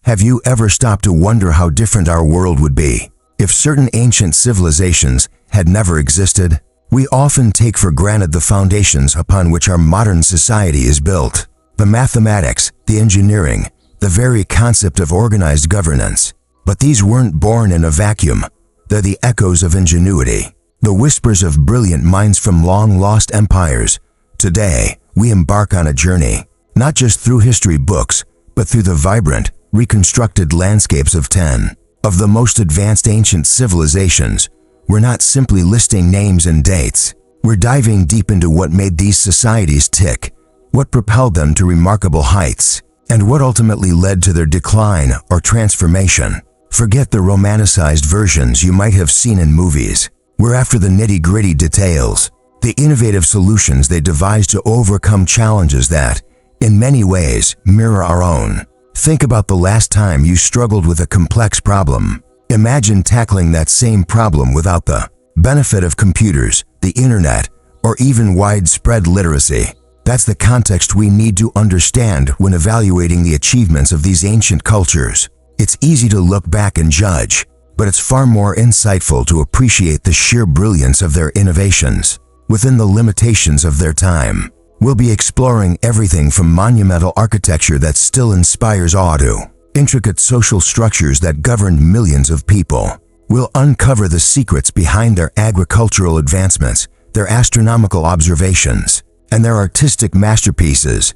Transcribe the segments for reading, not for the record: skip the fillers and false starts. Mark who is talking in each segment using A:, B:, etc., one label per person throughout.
A: Have you ever stopped to wonder how different our world would be if certain ancient civilizations had never existed? We often take for granted the foundations upon which our modern society is built. The mathematics, the engineering, the very concept of organized governance. But these weren't born in a vacuum. They're the echoes of ingenuity, the whispers of brilliant minds from long-lost empires. Today, we embark on a journey, not just through history books, but through the vibrant, reconstructed landscapes of 10 of the most advanced ancient civilizations. We're not simply listing names and dates. We're diving deep into what made these societies tick, what propelled them to remarkable heights, and what ultimately led to their decline or transformation. Forget the romanticized versions you might have seen in movies. We're after the nitty-gritty details, the innovative solutions they devised to overcome challenges that, in many ways, mirror our own. Think about the last time you struggled with a complex problem. Imagine tackling that same problem without the benefit of computers, the internet, or even widespread literacy. That's the context we need to understand when evaluating the achievements of these ancient cultures. It's easy to look back and judge, but it's far more insightful to appreciate the sheer brilliance of their innovations within the limitations of their time. We'll be exploring everything from monumental architecture that still inspires awe to intricate social structures that governed millions of people. We'll uncover the secrets behind their agricultural advancements, their astronomical observations, and their artistic masterpieces.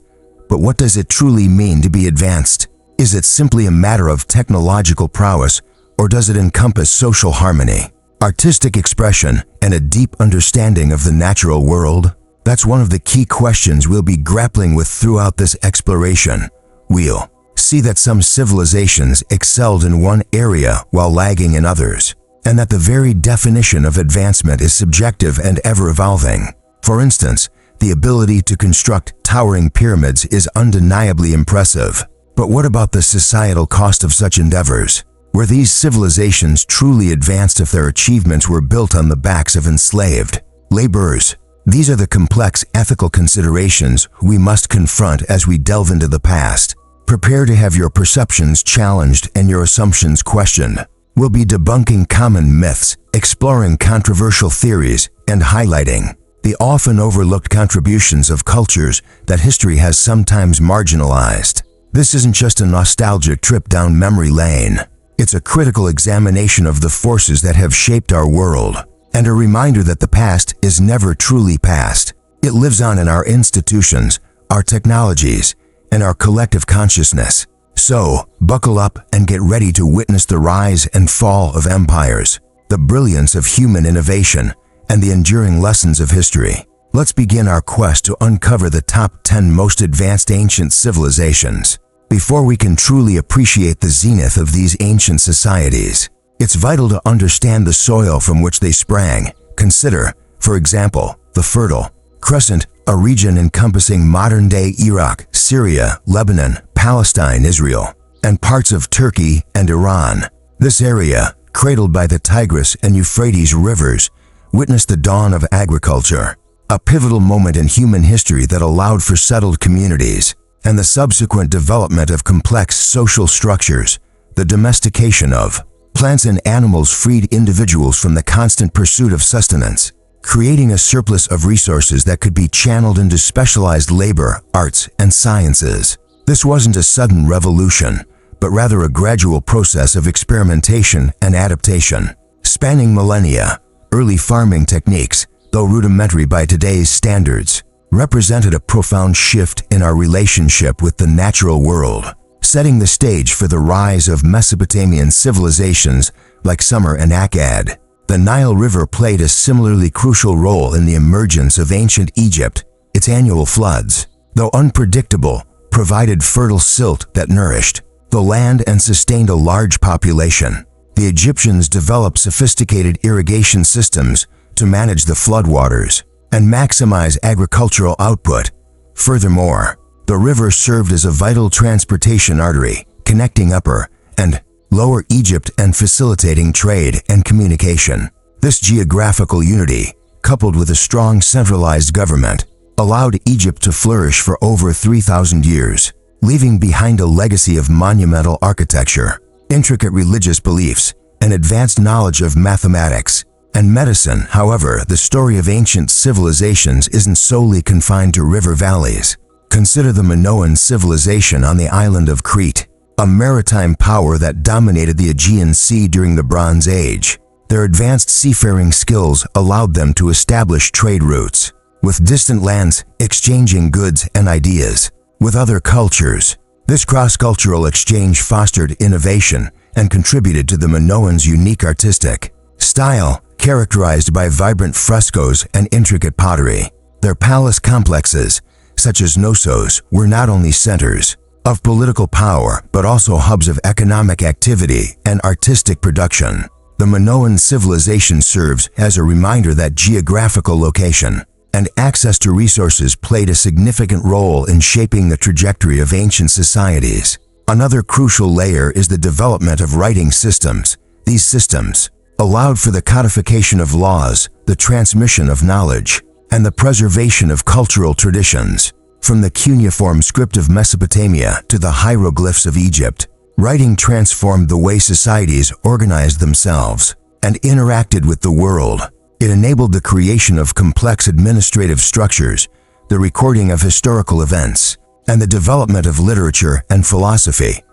A: But what does it truly mean to be advanced? Is it simply a matter of technological prowess, or does it encompass social harmony, artistic expression, and a deep understanding of the natural world? That's one of the key questions we'll be grappling with throughout this exploration. We'll see that some civilizations excelled in one area while lagging in others, and that the very definition of advancement is subjective and ever-evolving. For instance, the ability to construct towering pyramids is undeniably impressive. But what about the societal cost of such endeavors? Were these civilizations truly advanced if their achievements were built on the backs of enslaved laborers? These are the complex ethical considerations we must confront as we delve into the past. Prepare to have your perceptions challenged and your assumptions questioned. We'll be debunking common myths, exploring controversial theories, and highlighting the often overlooked contributions of cultures that history has sometimes marginalized. This isn't just a nostalgic trip down memory lane. It's a critical examination of the forces that have shaped our world, and a reminder that the past is never truly past. It lives on in our institutions, our technologies, and our collective consciousness. So, buckle up and get ready to witness the rise and fall of empires, the brilliance of human innovation, and the enduring lessons of history. Let's begin our quest to uncover the top 10 most advanced ancient civilizations. Before we can truly appreciate the zenith of these ancient societies, it's vital to understand the soil from which they sprang. Consider, for example, the Fertile Crescent, a region encompassing modern-day Iraq, Syria, Lebanon, Palestine, Israel, and parts of Turkey and Iran. This area, cradled by the Tigris and Euphrates rivers, witnessed the dawn of agriculture, a pivotal moment in human history that allowed for settled communities and the subsequent development of complex social structures. The domestication of plants and animals freed individuals from the constant pursuit of sustenance, creating a surplus of resources that could be channeled into specialized labor, arts, and sciences. This wasn't a sudden revolution, but rather a gradual process of experimentation and adaptation. Spanning millennia, early farming techniques, though rudimentary by today's standards, represented a profound shift in our relationship with the natural world, setting the stage for the rise of Mesopotamian civilizations like Sumer and Akkad. The Nile River played a similarly crucial role in the emergence of ancient Egypt. Its annual floods, though unpredictable, provided fertile silt that nourished the land and sustained a large population. The Egyptians developed sophisticated irrigation systems to manage the floodwaters and maximize agricultural output. Furthermore, the river served as a vital transportation artery, connecting Upper and Lower Egypt and facilitating trade and communication. This geographical unity, coupled with a strong centralized government, allowed Egypt to flourish for over 3,000 years. leaving behind a legacy of monumental architecture, intricate religious beliefs, and advanced knowledge of mathematics and medicine. However, the story of ancient civilizations isn't solely confined to river valleys. Consider the Minoan civilization on the island of Crete, a maritime power that dominated the Aegean Sea during the Bronze Age. Their advanced seafaring skills allowed them to establish trade routes with distant lands, exchanging goods and ideas with other cultures. This cross-cultural exchange fostered innovation and contributed to the Minoans' unique artistic style, characterized by vibrant frescoes and intricate pottery. Their palace complexes, such as Knossos, were not only centers of political power but also hubs of economic activity and artistic production. The Minoan civilization serves as a reminder that geographical location and access to resources played a significant role in shaping the trajectory of ancient societies. Another crucial layer is the development of writing systems. These systems allowed for the codification of laws, the transmission of knowledge, and the preservation of cultural traditions. From the cuneiform script of Mesopotamia to the hieroglyphs of Egypt, writing transformed the way societies organized themselves and interacted with the world. It enabled the creation of complex administrative structures, the recording of historical events, and the development of literature and philosophy.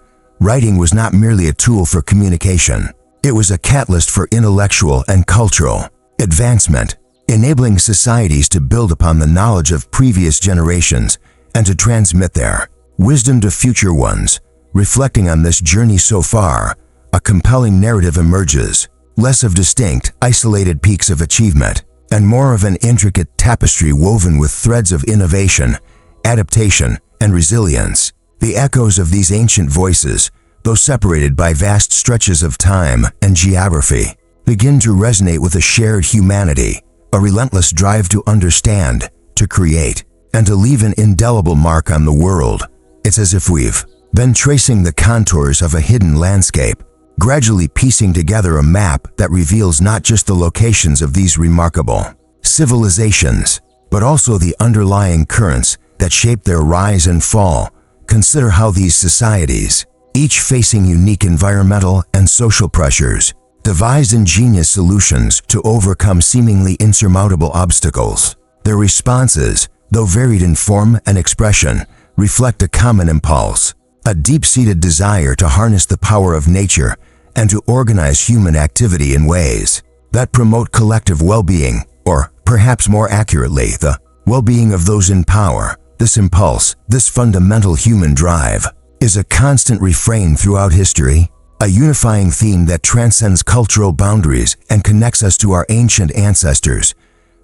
A: Writing was not merely a tool for communication. It was a catalyst for intellectual and cultural advancement, enabling societies to build upon the knowledge of previous generations and to transmit their wisdom to future ones. Reflecting on this journey so far, a compelling narrative emerges, less of distinct, isolated peaks of achievement, and more of an intricate tapestry woven with threads of innovation, adaptation, and resilience. The echoes of these ancient voices, though separated by vast stretches of time and geography, begin to resonate with a shared humanity, a relentless drive to understand, to create, and to leave an indelible mark on the world. It's as if we've been tracing the contours of a hidden landscape, gradually piecing together a map that reveals not just the locations of these remarkable civilizations, but also the underlying currents that shape their rise and fall. Consider how these societies, each facing unique environmental and social pressures, devised ingenious solutions to overcome seemingly insurmountable obstacles. Their responses, though varied in form and expression, reflect a common impulse, a deep-seated desire to harness the power of nature and to organize human activity in ways that promote collective well-being, or perhaps more accurately, the well-being of those in power. This impulse, this fundamental human drive, is a constant refrain throughout history, a unifying theme that transcends cultural boundaries and connects us to our ancient ancestors.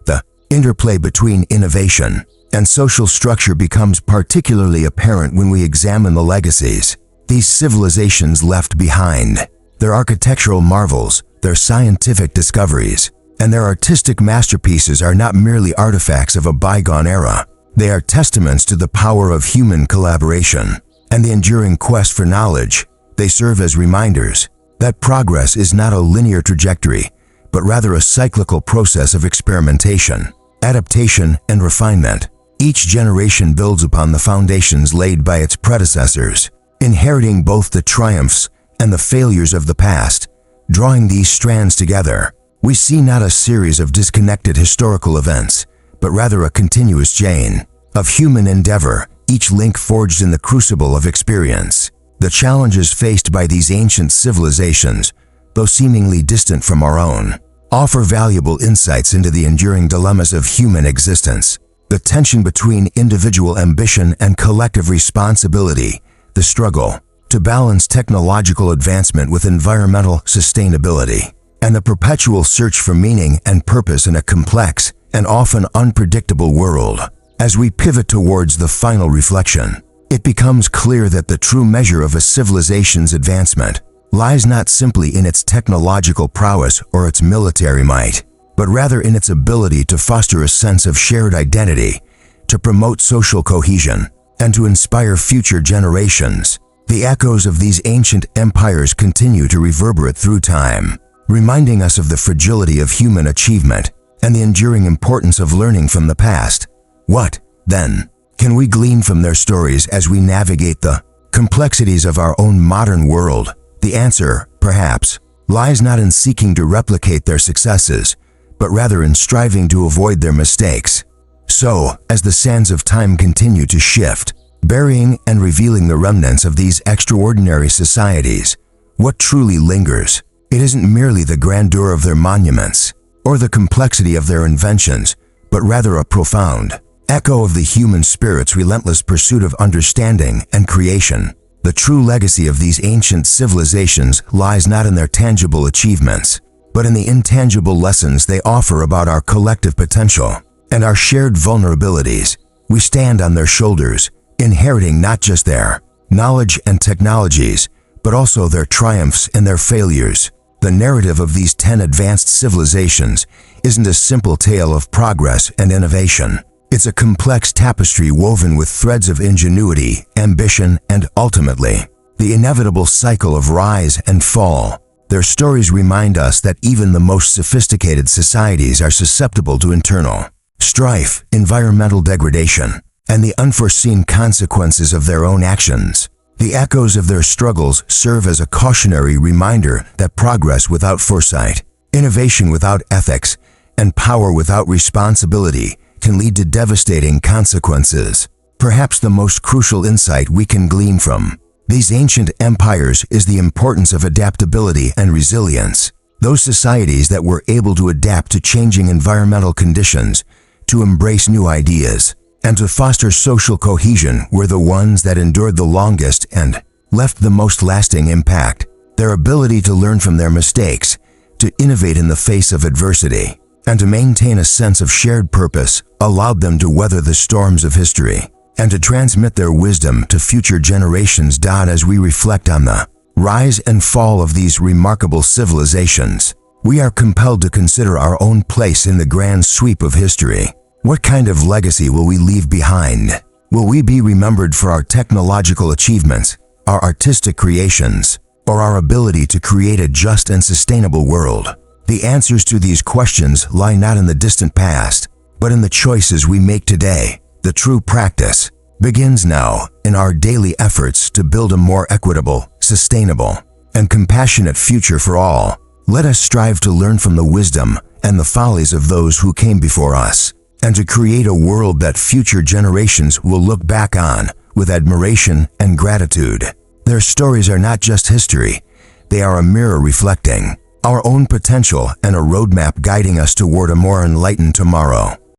A: The interplay between innovation and social structure becomes particularly apparent when we examine the legacies these civilizations left behind. Their architectural marvels, their scientific discoveries, and their artistic masterpieces are not merely artifacts of a bygone era. They are testaments to the power of human collaboration and the enduring quest for knowledge. They serve as reminders that progress is not a linear trajectory, but rather a cyclical process of experimentation, adaptation, and refinement. Each generation builds upon the foundations laid by its predecessors, inheriting both the triumphs and the failures of the past. Drawing these strands together, we see not a series of disconnected historical events, but rather a continuous chain of human endeavor, each link forged in the crucible of experience. The challenges faced by these ancient civilizations, though seemingly distant from our own, offer valuable insights into the enduring dilemmas of human existence. The tension between individual ambition and collective responsibility, the struggle to balance technological advancement with environmental sustainability, and the perpetual search for meaning and purpose in a complex and often unpredictable world. As we pivot towards the final reflection, it becomes clear that the true measure of a civilization's advancement lies not simply in its technological prowess or its military might, but rather in its ability to foster a sense of shared identity, to promote social cohesion, and to inspire future generations. The echoes of these ancient empires continue to reverberate through time, reminding us of the fragility of human achievement and the enduring importance of learning from the past. What, then, Can we glean from their stories as we navigate the complexities of our own modern world? The answer, perhaps, lies not in seeking to replicate their successes, but rather in striving to avoid their mistakes. So, as the sands of time continue to shift, burying and revealing the remnants of these extraordinary societies, what truly lingers? It isn't merely the grandeur of their monuments or the complexity of their inventions, but rather a profound echo of the human spirit's relentless pursuit of understanding and creation. The true legacy of these ancient civilizations lies not in their tangible achievements, but in the intangible lessons they offer about our collective potential and our shared vulnerabilities. We stand on their shoulders, inheriting not just their knowledge and technologies, but also their triumphs and their failures. The narrative of these 10 advanced civilizations isn't a simple tale of progress and innovation. It's a complex tapestry woven with threads of ingenuity, ambition, and ultimately, the inevitable cycle of rise and fall. Their stories remind us that even the most sophisticated societies are susceptible to internal strife, environmental degradation, and the unforeseen consequences of their own actions. The echoes of their struggles serve as a cautionary reminder that progress without foresight, innovation without ethics, and power without responsibility can lead to devastating consequences. Perhaps the most crucial insight we can glean from these ancient empires is the importance of adaptability and resilience. Those societies that were able to adapt to changing environmental conditions, to embrace new ideas, and to foster social cohesion were the ones that endured the longest and left the most lasting impact. Their ability to learn from their mistakes, to innovate in the face of adversity, and to maintain a sense of shared purpose allowed them to weather the storms of history and to transmit their wisdom to future generations. As we reflect on the rise and fall of these remarkable civilizations, we are compelled to consider our own place in the grand sweep of history. What kind of legacy will we leave behind? Will we be remembered for our technological achievements, our artistic creations, or our ability to create a just and sustainable world? The answers to these questions lie not in the distant past, but in the choices we make today. The true practice begins now in our daily efforts to build a more equitable, sustainable, and compassionate future for all. Let us strive to learn from the wisdom and the follies of those who came before us, and to create a world that future generations will look back on with admiration and gratitude. Their stories are not just history, they are a mirror reflecting our own potential and a roadmap guiding us toward a more enlightened tomorrow.